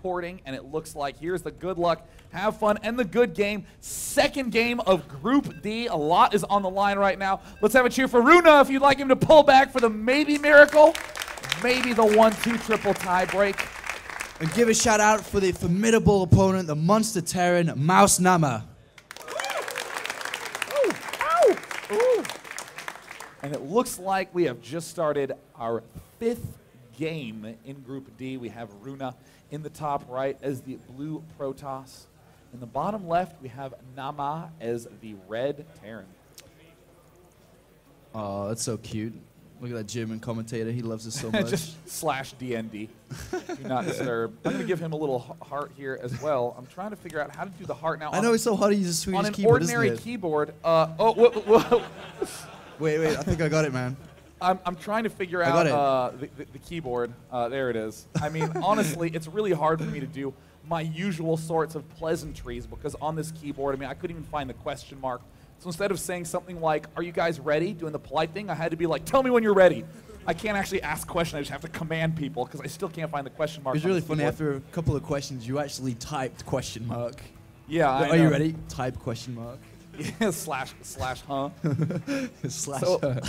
recording, and it looks like here's the good luck, have fun, and the good game. Second game of Group D. A lot is on the line right now. Let's have a cheer for RunA if you'd like him to pull back for the maybe miracle, maybe the 1-2 triple tie break. And give a shout out for the formidable opponent, the Monster Terran, Mouse Naama. Ooh, ow, ooh. And it looks like we have just started our 5th game in Group D. We have RunA in the top right as the blue Protoss. In the bottom left, we have Naama as the red Terran. Oh, that's so cute. Look at that German commentator. He loves us so much. Just /DND. Do not disturb. I'm going to give him a little heart here as well. I'm trying to figure out how to do the heart now. I know it's so hard to use a Swedish on an keyboard, ordinary isn't it? keyboard. Whoa. Wait, I think I got it, man. I'm trying to figure out the keyboard. There it is. I mean, honestly, it's really hard for me to do my usual sorts of pleasantries because on this keyboard, I mean, I couldn't even find the question mark. So instead of saying something like, "Are you guys ready?" doing the polite thing, I had to be like, "Tell me when you're ready." I can't actually ask questions. I just have to command people because I still can't find the question mark. It was really funny. After a couple of questions, you actually typed question mark. Yeah, I know. Are you ready? Type question mark. Yeah, slash huh? Slash so,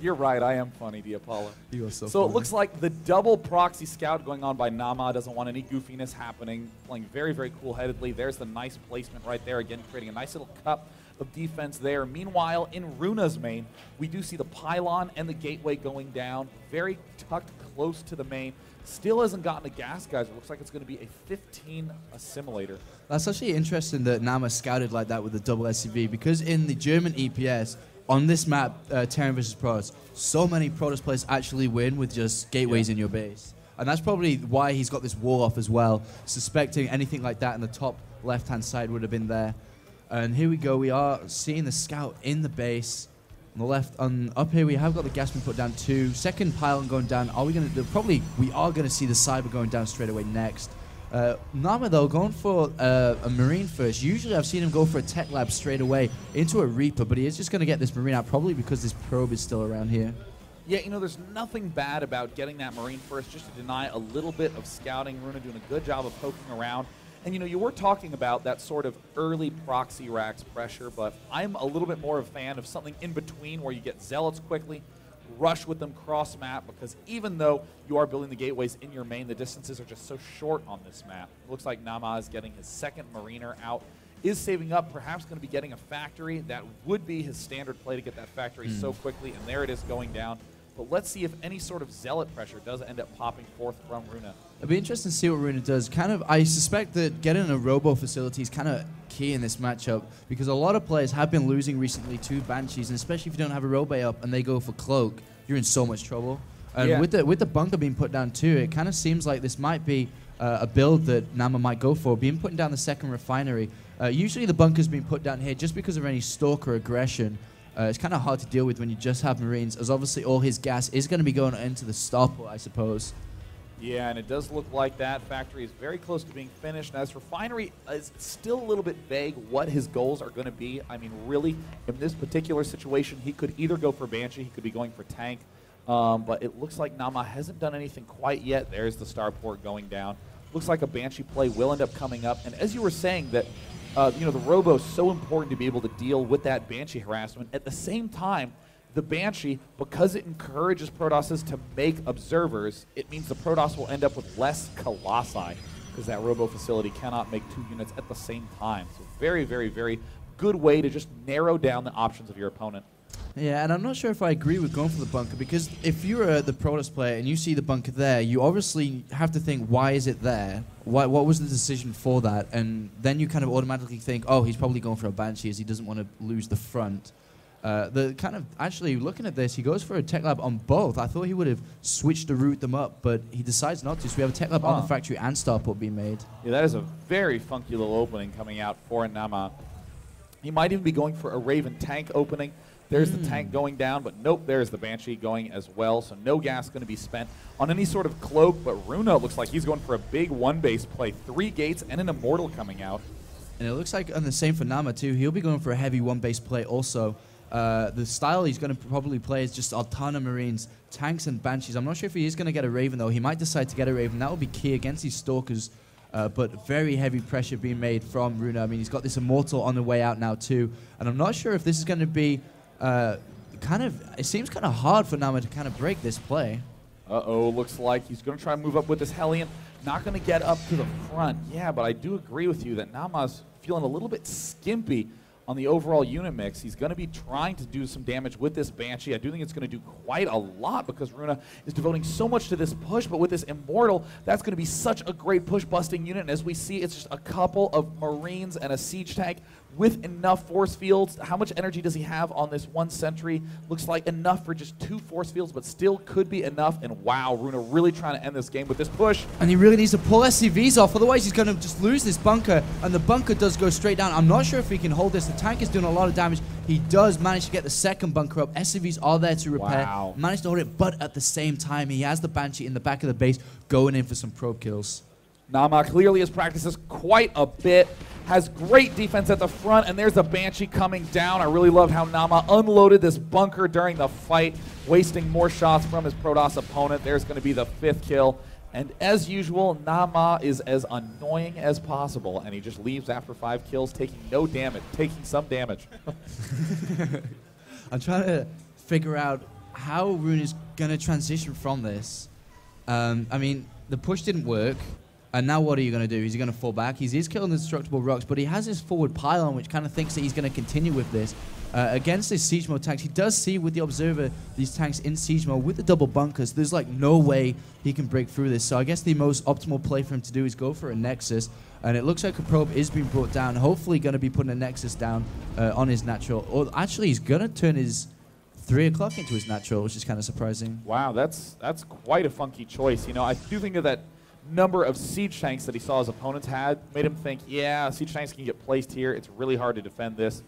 you're right, I am funny, Diapollo. You are so So funny. it looks like the double proxy scout going on by Naama doesn't want any goofiness happening, playing very, very cool-headedly. There's the nice placement right there, again, creating a nice little cup of defense there. Meanwhile, in RunA's main, we do see the pylon and the gateway going down, very tucked close to the main. Still hasn't gotten a gas, guys. It looks like it's going to be a 15 assimilator. That's actually interesting that Naama scouted like that with the double SCV because in the German EPS, on this map, Terran vs. Protoss, so many Protoss players actually win with just gateways in your base. And that's probably why he's got this wall off as well, suspecting anything like that in the top left-hand side would have been there. And here we go, we are seeing the scout in the base. On the left, up here we have got the gas being put down too. Second pylon going down. Are we going to we are going to see the cyber going down straight away next. Naama though going for a marine first. Usually I've seen him go for a tech lab straight away into a reaper, but he is just going to get this marine out probably because this probe is still around here. Yeah, you know, there's nothing bad about getting that marine first just to deny a little bit of scouting. RunA doing a good job of poking around. And, you know, you were talking about that sort of early proxy racks pressure, but I'm a little bit more of a fan of something in between where you get zealots quickly, rush with them cross-map, because even though you are building the gateways in your main, the distances are just so short on this map. It looks like Naama is getting his second mariner out, is saving up, perhaps going to be getting a factory. That would be his standard play to get that factory so quickly, and there it is going down. But let's see if any sort of zealot pressure does end up popping forth from RunA. It'll be interesting to see what RunA does. I suspect that getting a robo facility is kind of key in this matchup because a lot of players have been losing recently to Banshees, and especially if you don't have a robo up and they go for cloak, you're in so much trouble. And with the bunker being put down too, it kind of seems like this might be a build that Naama might go for, being putting down the second refinery. Usually the bunker's been put down here just because of any stalker aggression. It's kind of hard to deal with when you just have Marines, as obviously all his gas is going to be going into the starport, I suppose. Yeah, and it does look like that factory is very close to being finished. As refinery is still a little bit vague what his goals are going to be. I mean, really, in this particular situation, he could either go for Banshee, he could be going for tank. But it looks like Naama hasn't done anything quite yet. There's the starport going down. Looks like a Banshee play will end up coming up. And as you were saying that, you know, the Robo is so important to be able to deal with that Banshee harassment. At the same time, the Banshee, because it encourages Protosses to make observers, it means the Protoss will end up with less Colossi because that Robo facility cannot make 2 units at the same time. So very, very, very good way to just narrow down the options of your opponent. Yeah, and I'm not sure if I agree with going for the bunker because if you're the Protoss player and you see the bunker there, you obviously have to think, why is it there? What was the decision for that? And then you kind of automatically think, oh, he's probably going for a Banshee as he doesn't want to lose the front. Actually looking at this, he goes for a tech lab on both. I thought he would have switched to route them up, but he decides not to. So we have a tech lab on the factory and starport being made. Yeah, that is a very funky little opening coming out for Naama. He might even be going for a Raven tank opening. There's the tank going down, but nope, there's the Banshee going as well, so no gas going to be spent on any sort of cloak, but RunA looks like he's going for a big one-base play. 3 gates and an Immortal coming out. And it looks like, and the same for Naama too, he'll be going for a heavy one-base play also. The style he's going to probably play is just a ton of Marines, tanks, and Banshees. I'm not sure if he is going to get a Raven, though. He might decide to get a Raven. That will be key against these Stalkers, but very heavy pressure being made from RunA. I mean, he's got this Immortal on the way out now, too. And I'm not sure if this is going to be it seems kind of hard for Naama to kind of break this play. Uh-oh, looks like he's going to try and move up with this Hellion. Not going to get up to the front. Yeah, but I do agree with you that Naama's feeling a little bit skimpy on the overall unit mix. He's going to be trying to do some damage with this Banshee. I do think it's going to do quite a lot because RunA is devoting so much to this push, but with this Immortal, that's going to be such a great push-busting unit. And as we see, it's just a couple of Marines and a Siege Tank with enough force fields. How much energy does he have on this one sentry? Looks like enough for just 2 force fields, but still could be enough. And wow, RunA really trying to end this game with this push. And he really needs to pull SCVs off, otherwise he's going to just lose this bunker, and the bunker does go straight down. I'm not sure if he can hold this. The tank is doing a lot of damage. He does manage to get the second bunker up. SCVs are there to repair. Wow. Managed to hold it, but at the same time, he has the Banshee in the back of the base going in for some probe kills. Naama clearly has practiced this quite a bit, has great defense at the front, and there's the Banshee coming down. I really loved how Naama unloaded this bunker during the fight, wasting more shots from his Protoss opponent. There's going to be the 5th kill. And as usual, Naama is as annoying as possible, and he just leaves after 5 kills, taking no damage, taking some damage. I'm trying to figure out how RunA is going to transition from this. I mean, the push didn't work. And now what are you going to do? Is he going to fall back? He is killing the destructible rocks, but he has his forward pylon, which kind of thinks that he's going to continue with this. Against his siege mode tanks, he does see with the Observer these tanks in siege mode with the double bunkers. There's like no way he can break through this. So I guess the most optimal play for him to do is go for a Nexus. And it looks like a probe is being brought down. Hopefully going to be putting a Nexus down on his natural. Or actually, he's going to turn his 3 o'clock into his natural, which is kind of surprising. Wow, that's quite a funky choice. You know, I do think that number of siege tanks that he saw his opponents had made him think, yeah, siege tanks can get placed here. It's really hard to defend this.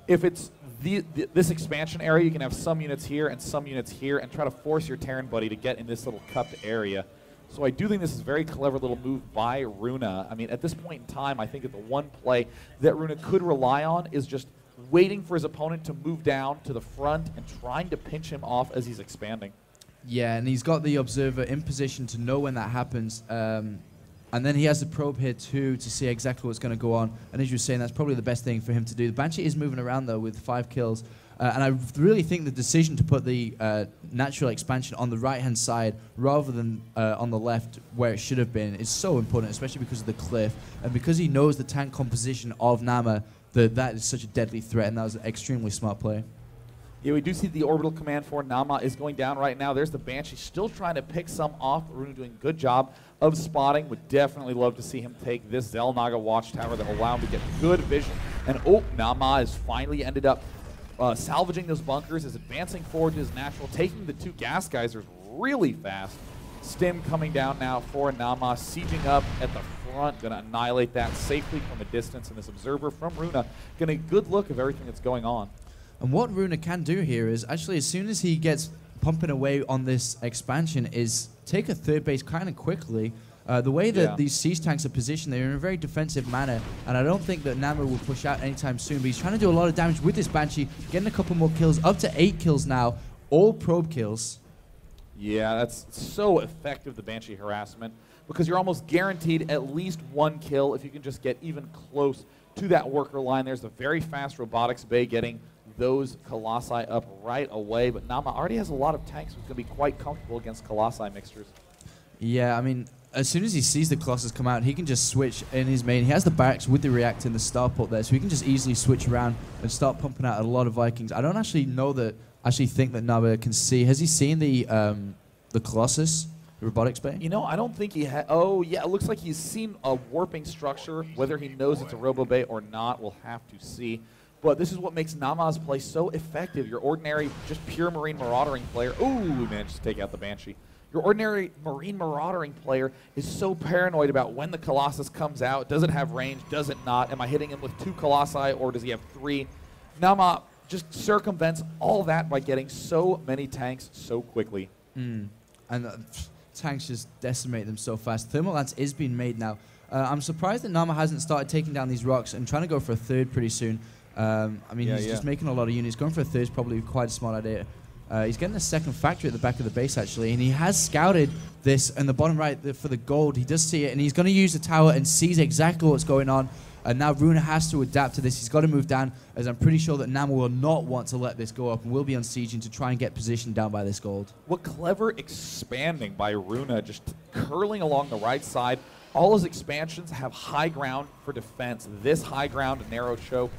If it's this expansion area, you can have some units here and some units here and try to force your Terran buddy to get in this little cupped area. So I do think this is a very clever little move by RunA. I mean, at this point in time, I think that the one play that RunA could rely on is just waiting for his opponent to move down to the front and trying to pinch him off as he's expanding. Yeah, and he's got the Observer in position to know when that happens. And then he has the probe here too to see exactly what's going to go on. And as you were saying, that's probably the best thing for him to do. The Banshee is moving around though with 5 kills. And I really think the decision to put the natural expansion on the right-hand side rather than on the left where it should have been is so important, especially because of the cliff. And because he knows the tank composition of Naama, that is such a deadly threat, and that was an extremely smart play. Yeah, we do see the orbital command for Naama is going down right now. There's the Banshee still trying to pick some off. RunA doing a good job of spotting. Would definitely love to see him take this Xel'Naga watchtower that will allow him to get good vision. And oh, Naama has finally ended up salvaging those bunkers, is advancing forward to his natural, taking the 2 gas geysers really fast. Stim coming down now for Naama, sieging up at the front, going to annihilate that safely from a distance. And this Observer from RunA getting a good look of everything that's going on. And what RunA can do here is actually, as soon as he gets pumping away on this expansion, is take a 3rd base kind of quickly. The way that these siege tanks are positioned, they're in a very defensive manner, and I don't think that Naama will push out anytime soon, but he's trying to do a lot of damage with this Banshee, getting a couple more kills, up to 8 kills now, all probe kills. Yeah, that's so effective, the Banshee harassment, because you're almost guaranteed at least 1 kill if you can just get even close to that worker line. There's a very fast robotics bay getting those Colossi up right away, but Naama already has a lot of tanks, so he's going to be quite comfortable against Colossi mixtures. Yeah, I mean, as soon as he sees the Colossus come out, he can just switch in his main. He has the barracks with the reactor and the starport there, so he can just easily switch around and start pumping out a lot of Vikings. I don't actually think that Naama can see. Has he seen the Colossus, the robotics bay? You know, I don't think he has. Oh, yeah, it looks like he's seen a warping structure. Whether he knows it's a robo bay or not, we'll have to see. But this is what makes Naama's play so effective. Your ordinary, just pure Marine Maraudering player. Ooh, we managed to take out the Banshee. Your ordinary Marine Maraudering player is so paranoid about when the Colossus comes out. Does it have range? Does it not? Am I hitting him with 2 Colossi or does he have 3? Naama just circumvents all that by getting so many tanks so quickly. And tanks just decimate them so fast. Thermal Lance is being made now. I'm surprised that Naama hasn't started taking down these rocks and trying to go for a 3rd pretty soon. I mean, he's just making a lot of units. Going for a third is probably quite a smart idea. He's getting a second factory at the back of the base, actually, and he has scouted this in the bottom right for the gold. He does see it, and he's going to use the tower and sees exactly what's going on. And now RunA has to adapt to this. He's got to move down, as I'm pretty sure that Naama will not want to let this go up and will be unsieging to try and get positioned down by this gold. What clever expanding by RunA, just curling along the right side. All his expansions have high ground for defense. This high ground, a narrow choke,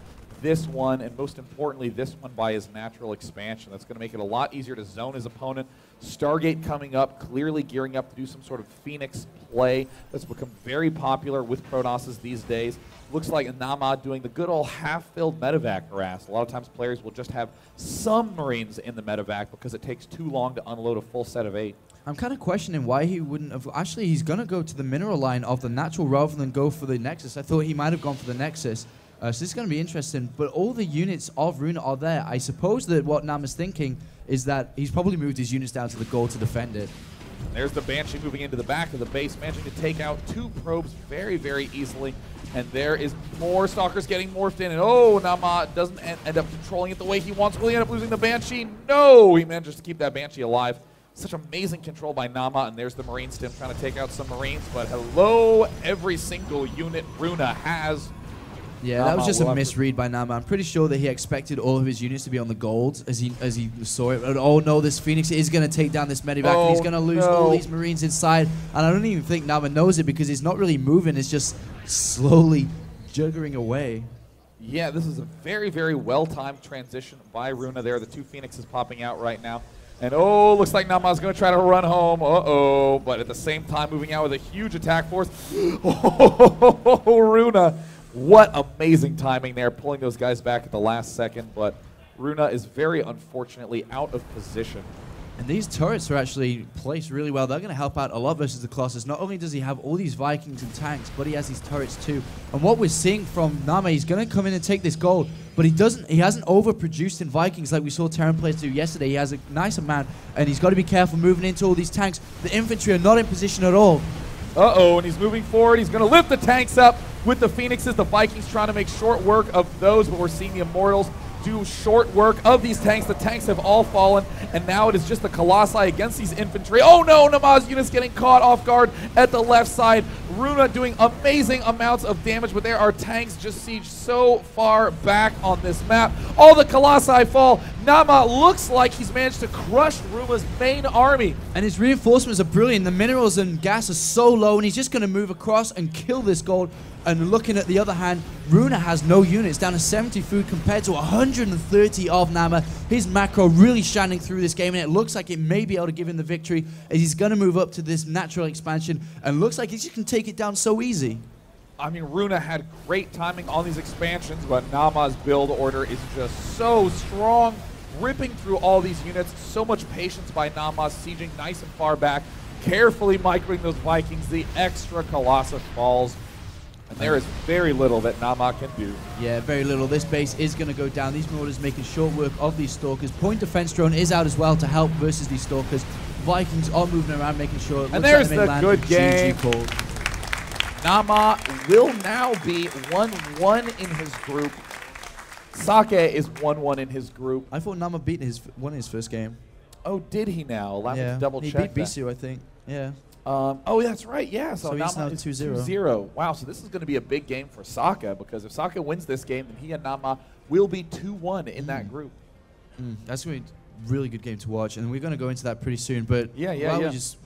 this one, and most importantly, this one by his natural expansion. That's going to make it a lot easier to zone his opponent. Stargate coming up, clearly gearing up to do some sort of Phoenix play that's become very popular with Pronosses these days. Looks like Naama doing the good old half-filled medevac harass. A lot of times players will just have some Marines in the medevac because it takes too long to unload a full set of 8. I'm kind of questioning why he wouldn't have... Actually, he's going to go to the mineral line of the natural rather than go for the Nexus. I thought he might have gone for the Nexus. So this is going to be interesting. But all the units of RunA are there. I suppose that what Naama's thinking is that he's probably moved his units down to the gold to defend it. There's the Banshee moving into the back of the base, managing to take out 2 probes very, very easily. And there is more Stalkers getting morphed in. And oh, Naama doesn't end up controlling it the way he wants. Will he end up losing the Banshee? No! He manages to keep that Banshee alive. Such amazing control by Naama. And there's the Marine Stim trying to take out some Marines. But hello, every single unit RunA has. Yeah, that was just a misread by Naama. I'm pretty sure that he expected all of his units to be on the gold as he saw it. And oh no, this Phoenix is going to take down this medevac, and he's going to lose all these Marines inside. And I don't even think Naama knows it because he's not really moving. It's just slowly juggering away. Yeah, this is a very, very well-timed transition by RunA there. The 2 Phoenixes popping out right now. And oh, looks like Naama's going to try to run home. Uh-oh. But at the same time, moving out with a huge attack force. Oh, RunA. What amazing timing there, pulling those guys back at the last second. But RunA is very unfortunately out of position. And these turrets are actually placed really well. They're going to help out a lot versus the Colossus. Not only does he have all these Vikings and tanks, but he has these turrets too. And what we're seeing from Naama, he's going to come in and take this gold, but he hasn't overproduced in Vikings like we saw Terran players do yesterday. He has a nice amount, and he's got to be careful moving into all these tanks. The infantry are not in position at all. Uh-oh, and he's moving forward. He's going to lift the tanks up with the Phoenixes. The Vikings trying to make short work of those, but we're seeing the Immortals do short work of these tanks. The tanks have all fallen, and now it is just the Colossi against these infantry. Oh no, Naama's units getting caught off guard at the left side. RunA doing amazing amounts of damage, but there are tanks just sieged so far back on this map. All the Colossi fall. Naama looks like he's managed to crush RunA's main army. And his reinforcements are brilliant. The minerals and gas are so low, and he's just going to move across and kill this gold. And looking at the other hand, RunA has no units, down to 70 food compared to 130 of Naama. His macro really shining through this game, and it looks like it may be able to give him the victory as he's going to move up to this natural expansion, and looks like he just can take it down so easy. I mean, RunA had great timing on these expansions, but Naama's build order is just so strong, ripping through all these units. So much patience by Naama, sieging nice and far back, carefully microing those Vikings. The extra Colossus falls. And there is very little that Naama can do. Yeah, very little. This base is going to go down. These Marauders making short work of these Stalkers. Point defense drone is out as well to help versus these Stalkers. Vikings are moving around, making sure. And there's the good game. Naama will now be 1-1 in his group. Sake is 1-1 in his group. I thought Naama beat won his first game. Oh, did he now? Allow me to double check. He beat Bisu, I think. Yeah. Oh, that's right. Yeah. So he's now Naama is 2-0. 2-0. Wow. So this is going to be a big game for Sake, because if Sake wins this game, then he and Naama will be 2-1 in that group. That's going to be a really good game to watch, and we're going to go into that pretty soon. But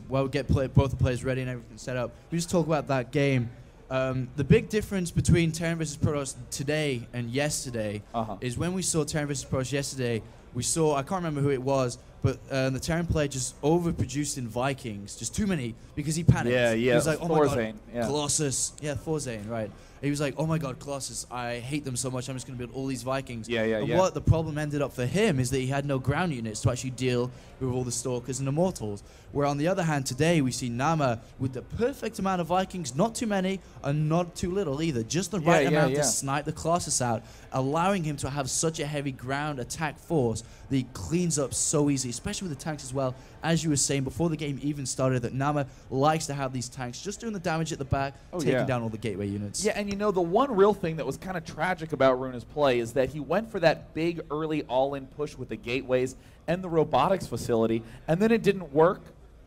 while we get both the players ready and everything set up, we just talk about that game. The big difference between Terran vs. Protoss today and yesterday is when we saw Terran vs. Protoss yesterday, we saw, I can't remember who it was, but the Terran player just overproduced in Vikings, just too many, because he panicked. Yeah, He was like, oh my God, yeah. Colossus. Yeah, Thorzane, right. He was like, oh my God, Colossus, I hate them so much, I'm just going to build all these Vikings. And what the problem ended up for him is that he had no ground units to actually deal with all the Stalkers and Immortals. Where on the other hand, today we see Naama with the perfect amount of Vikings, not too many and not too little either, just the right amount to snipe the Colossus out, allowing him to have such a heavy ground attack force that he cleans up so easily. especially with the tanks as well. As you were saying before the game even started, that Naama likes to have these tanks just doing the damage at the back, taking down all the gateway units. Yeah, and you know, the one real thing that was kind of tragic about RunA's play is that he went for that big early all-in push with the gateways and the robotics facility, and then it didn't work.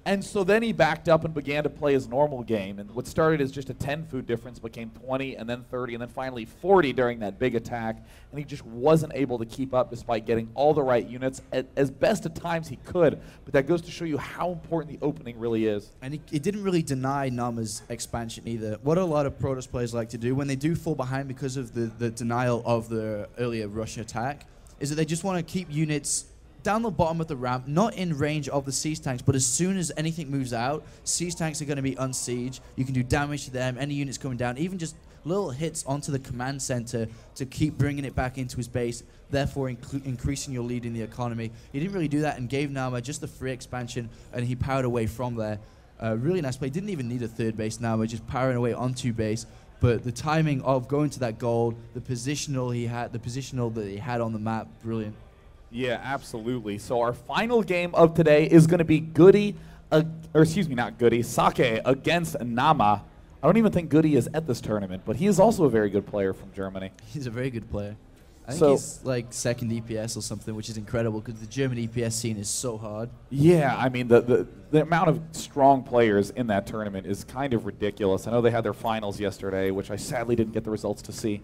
And so then he backed up and began to play his normal game. And what started as just a 10 food difference became 20 and then 30 and then finally 40 during that big attack. And he just wasn't able to keep up despite getting all the right units as best at times he could. But that goes to show you how important the opening really is. And it didn't really deny Naama's expansion either. What a lot of Protoss players like to do when they do fall behind because of the denial of the earlier rush attack is that they just want to keep units down the bottom of the ramp, not in range of the siege tanks, but as soon as anything moves out, siege tanks are going to be unsieged. You can do damage to them, any units coming down, even just little hits onto the command center to keep bringing it back into his base, therefore increasing your lead in the economy. He didn't really do that and gave Naama just the free expansion, and he powered away from there. Really nice play. Didn't even need a third base Naama, just powering away onto base. But the timing of going to that gold, the positional that he had on the map, brilliant. Yeah, absolutely. So our final game of today is going to be Sake against Naama. I don't even think Goody is at this tournament, but he is also a very good player from Germany. He's a very good player. I think he's like second EPS or something, which is incredible because the German EPS scene is so hard. Yeah, I mean, the amount of strong players in that tournament is kind of ridiculous. I know they had their finals yesterday, which I sadly didn't get the results to see.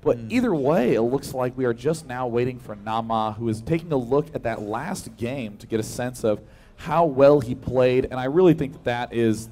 But either way, it looks like we are just now waiting for Naama, who is taking a look at that last game to get a sense of how well he played. And I really think that is